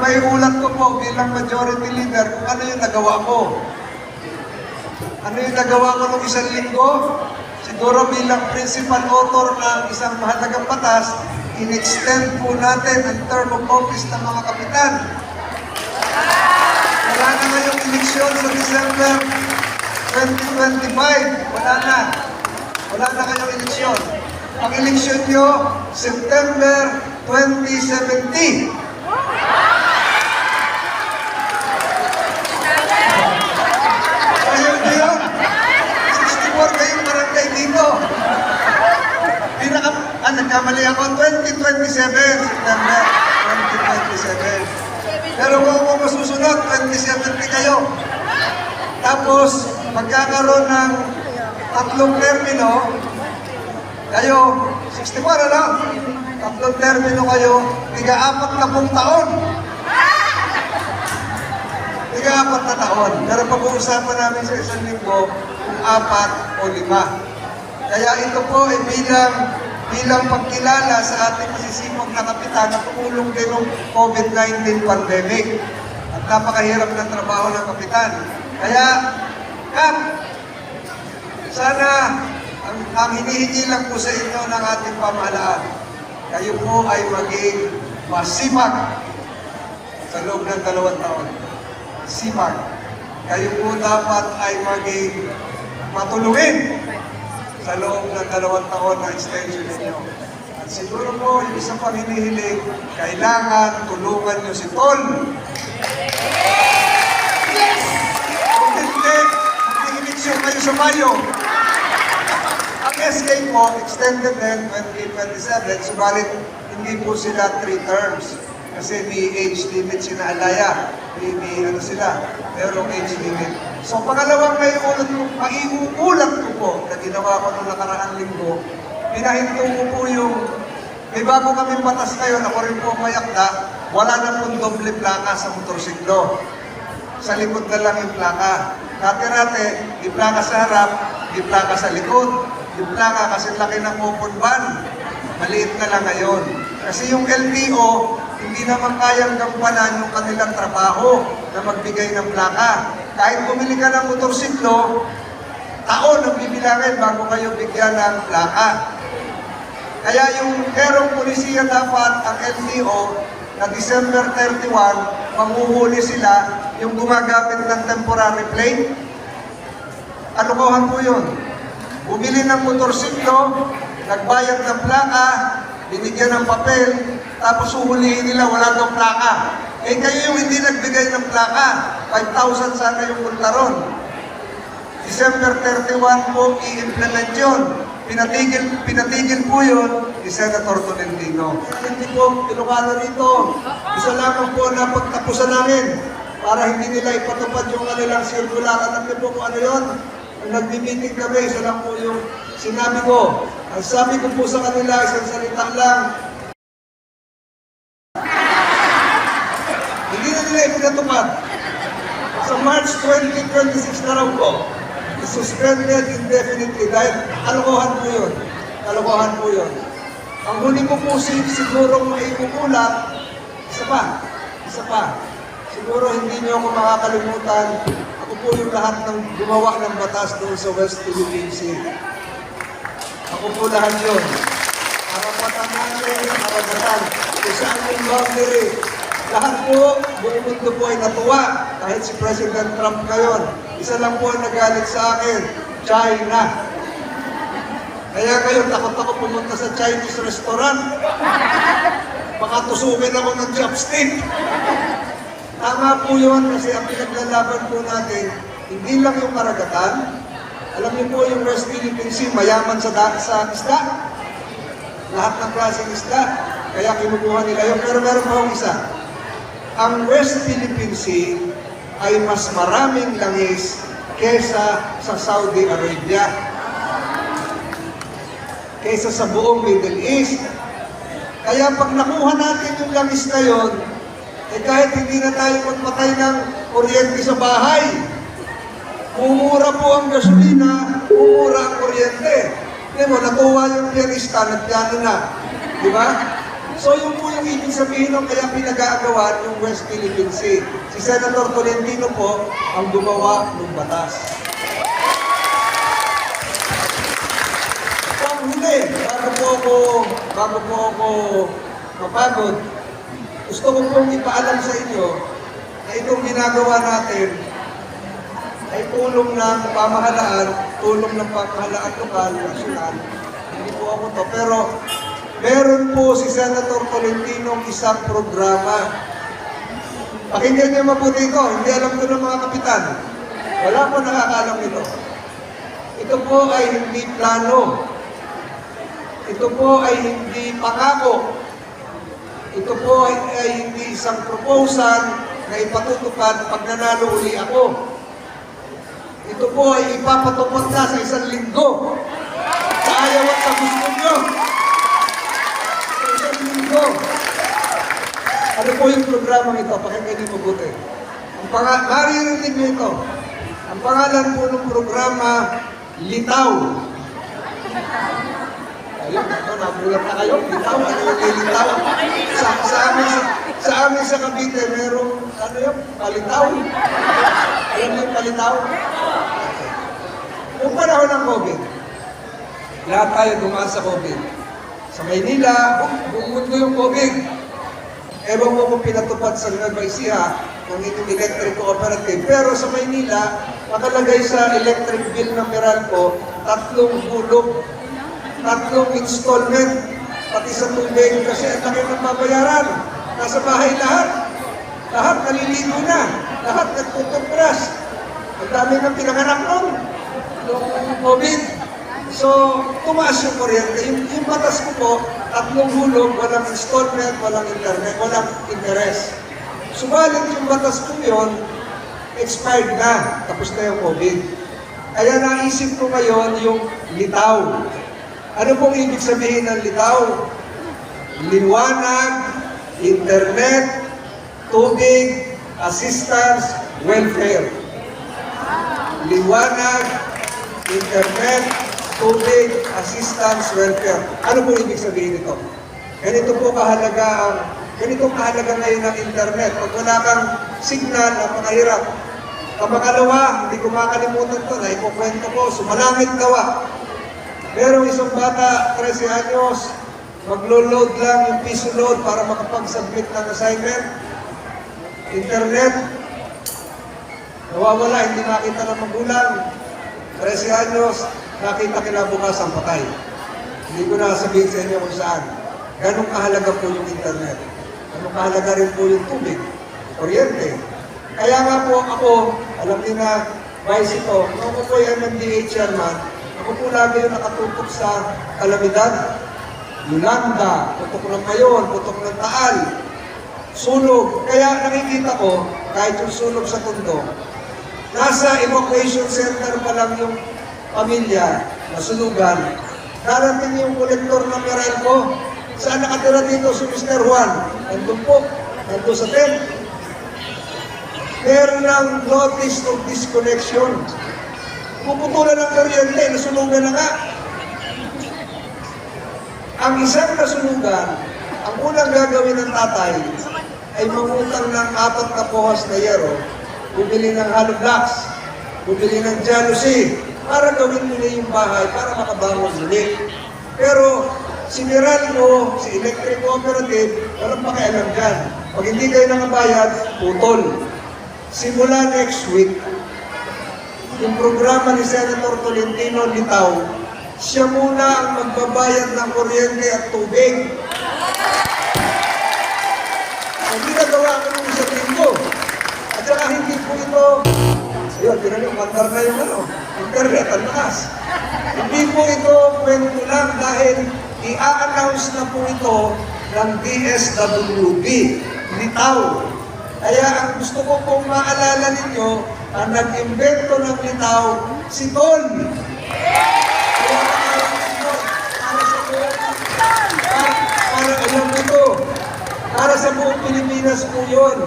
may ulat ko po bilang majority leader kung ano yung nagawa ko. Ano yung nagawa ko nung isang linggo? Siguro bilang principal author ng isang mahalagang batas, in-extend po natin ang term of office ng mga kapitan. Wala na ngayong eleksyon sa December 2025. Wala na. Wala na ngayong eleksyon. Ang eleksyon nyo, September 2070. Ayun nyo yun. 64 kayong barangay dito. Nagkamali ako, 2027, September 2027. Pero kung masusunod, 2070 kayo. Tapos, magkakaroon ng tatlong termino, kayo, 64 ano? Tatlong termino kayo, 4 taon. 4 taon. Pero pag-uusapan namin sa isang linggo, kung 4 o 5. Kaya ito po ay bilang pagkilala sa ating masisipag na kapitan na tumulong din ng COVID-19 pandemic. At napakahirap ng trabaho ng kapitan. Kaya, Kap, sana ang hinihingi lang po sa inyo ng ating pamahalaan, kayo po ay maging masipag sa loob ng 2 taon. Sipag. Kayo po dapat ay maging matulungin sa loob ng 2 taon na extension ninyo. At siguro po, yung isang pang hinihiling, kailangan tulungan nyo si Tol. Yes! Kung hindi, mag-eleksyon kayo sa Mayo. Ang SK po, extended din 2027, subalit hindi po sila 3 terms. Kasi may age limit sila alaya. May ano sila, merong age limit. So pangalawang maiuulat ko po na ginawa ko noong nakaraang linggo, pinahinto ko po yung, may bago kami batas ngayon, ako rin po may akda, wala na pong doble plaka sa motorsiklo. Sa likod na lang yung plaka. Dati-rate, yung plaka sa harap, yung plaka sa likod. Yung plaka kasi laki ng open van. Maliit na lang ngayon. Kasi yung LTO, hindi naman kayang gampanan yung kanilang trabaho na magbigay ng plaka. Kahit bumili ka ng motorsiklo, taon ang bibilangin bago kayo bigyan ng plaka. Kaya yung merong polisiya dapat ang LTO na December 31, manghuhuli sila yung gumagamit ng temporary plate. Kalokohan po yun. Bumili ng motorsiklo, nagbayad ng plaka, binigyan ng papel, tapos uhulihin nila, wala daw plaka. Eh kayo yung hindi nagbigay ng plaka, 5,000 sana yung multa ron. December 31 po i-implement yun. Pinatigil po yun ni Senator Tolentino. Hindi po, Ilocano rito. Isa lamang po na pagtapusan namin para hindi nila ipatupad yung kanilang circular. Alam niyo po kung ano yun? Nung nagbibiting kami, isa lang po yung sinabi ko. Ang sabi ko po sa kanila, isang salita lang, hindi na nila ipinatupad. Sa March 2026 na raw po, suspended indefinitely dahil kalokohan po yun. Kalokohan po yun. Ang huli ko po siguro maiuulat, isa pa. Siguro hindi niyo ako makakalimutan. Ako po yung lahat ng gumawa ng batas doon sa West Philippine Sea. Ako po lahat yun. Karapatan namin, karapatan. Kung saan yung boundary. Lahat po, buong mundo po ay natuwa. Kahit si President Trump ngayon. Isa lang po ang nagalit sa akin, China. Kaya ngayon, takot ako pumunta sa Chinese restaurant. Baka tusukin ako ng chopstick. Tama po yun kasi ang pinaglalaban po natin, hindi lang yung karagatan. Alam niyo po yung West Philippine Sea, mayaman sa isda. Lahat ng klaseng isda. Kaya kinukuha nila yun. Pero meron po isa. Ang West Philippine Sea ay mas maraming langis kesa sa Saudi Arabia. Kesa sa buong Middle East. Kaya pag nakuha natin yung langis na yun, eh kahit hindi na tayo magpatay ng kuryente sa bahay, mumura po ang gasolina, mumura ang kuryente. Di mo, nakuha yung pianista, nagpiano na. Di ba? So yun po yung ibig sabihin ng kaya pinag-aagawan yung West Philippine Sea. Si Senator Tolentino po ang gumawa ng batas. So ang huli, bago po ako mapagod, gusto ko pong ipaalam sa inyo na itong ginagawa natin ay tulong ng pamahalaan, tulong ng pamahalaan lokal, nasyonal. Hindi po ako to. Pero meron po si Senator Tolentino isang programa. Pakinggan niyo mabuti ito. Hindi alam ko ng mga kapitan. Wala po nakakalam ito. Ito po ay hindi plano. Ito po ay hindi pangako. Ito po ay hindi isang proposal na ipatutupad pag nanalo uli ako. Ito po ay ipapatupad na sa isang linggo. Sa ayaw at sa gusto nyo. Sa isang linggo. Ano po yung programang ito? Pakinggan niyo mabuti. Maririnig niyo ito. Ang pangalan po ng programa, Litaw. Ayun, nabulat na kayo. Litaw, ano yung litaw? Sa amin sa Cavite, merong, ano yung, palitaw. Alam yung palitaw? Noong panahon ng COVID, lahat tayo dumaan sa COVID. Sa Maynila, buong mundo yung COVID. Ewan mo kung pinatupad sa Nueva Ecija ng inyong electric cooperative. Pero sa Maynila, nakalagay sa electric bill ng Meralco, 3 hulog, 3 installment, pati sa tubig kasi ang laki ng babayaran. Nasa bahay lahat. Lahat naliligo na. Lahat nagtutupras. Ang dami ng pinanganak nun. Noong COVID. So, tumaas yung kuryente. Yung batas ko po, 3 hulog, walang installment, walang internet, walang interest. Subalit yung batas ko yun, expired na. Tapos na yung COVID. Kaya naisip ko ngayon yung litaw. Ano pong ibig sabihin ng litaw? Liwanag, internet, tubig, assistance, welfare. Liwanag, internet, tubig, assistance, welfare. Ano po ibig sabihin nito? Ganitong kahalaga ngayon ng internet. Pag wala kang signal, napakahirap. Pangalawa, hindi ko makalimutan to, naikukwento ko, sumalangit gawa. Merong isang bata, 13 anyos, maglo-load lang yung piso load para makapag-submit ng assignment. Internet, nawawala, hindi makita ng magulang. 13 anyos, nakita kinabukasan patay. Hindi ko na sabihin sa inyo kung saan. Ganong kahalaga po yung internet. Ganong kahalaga rin po yung tubig, kuryente. Kaya nga po ako, alam niyo na, vice ito, nung ako po yung MMDA chairman, ako po lagi yung nakatutok sa kalamidad. Yolanda, putok ng Mayon, putok ng Taal, sunog. Kaya nakikita ko, kahit yung sunog sa Tondo, nasa evacuation center pa lang yung pamilya, nasunugan. Darating yung kolektor ng Meralco. Saan nakatira dito si Mr. Juan? Nandun po, nandun sa tent. Meron ng notice of disconnection. Puputulan ng kuryente, nasunugan na nga. Ang isang nasunugan, ang unang gagawin ng tatay ay mangutang ng 4 na pohas na yero, bumili ng hollow blocks, bumili ng jalousie, para gawin nila yung bahay, para makabangon ulit. Pero si Meralco, si Electric Cooperative, walang pakialam dyan. Pag hindi kayo nakabayad, putol. Simula next week, yung programa ni Senator Tolentino Litaw, siya muna ang magbabayad ng kuryente at tubig. Hindi nagawa ko nung isang linggo. At saka hindi po ito, ayun, tinanong, mandar na yung internet, ang lakas. Hindi po ito kwento lang dahil i-a-announce na po ito ng DSWD, Litaw. Kaya ang gusto ko pong maalala ninyo, ang nag-invento ng Litaw, si Tol. Para alam mo ito, para sa buong Pilipinas po yun.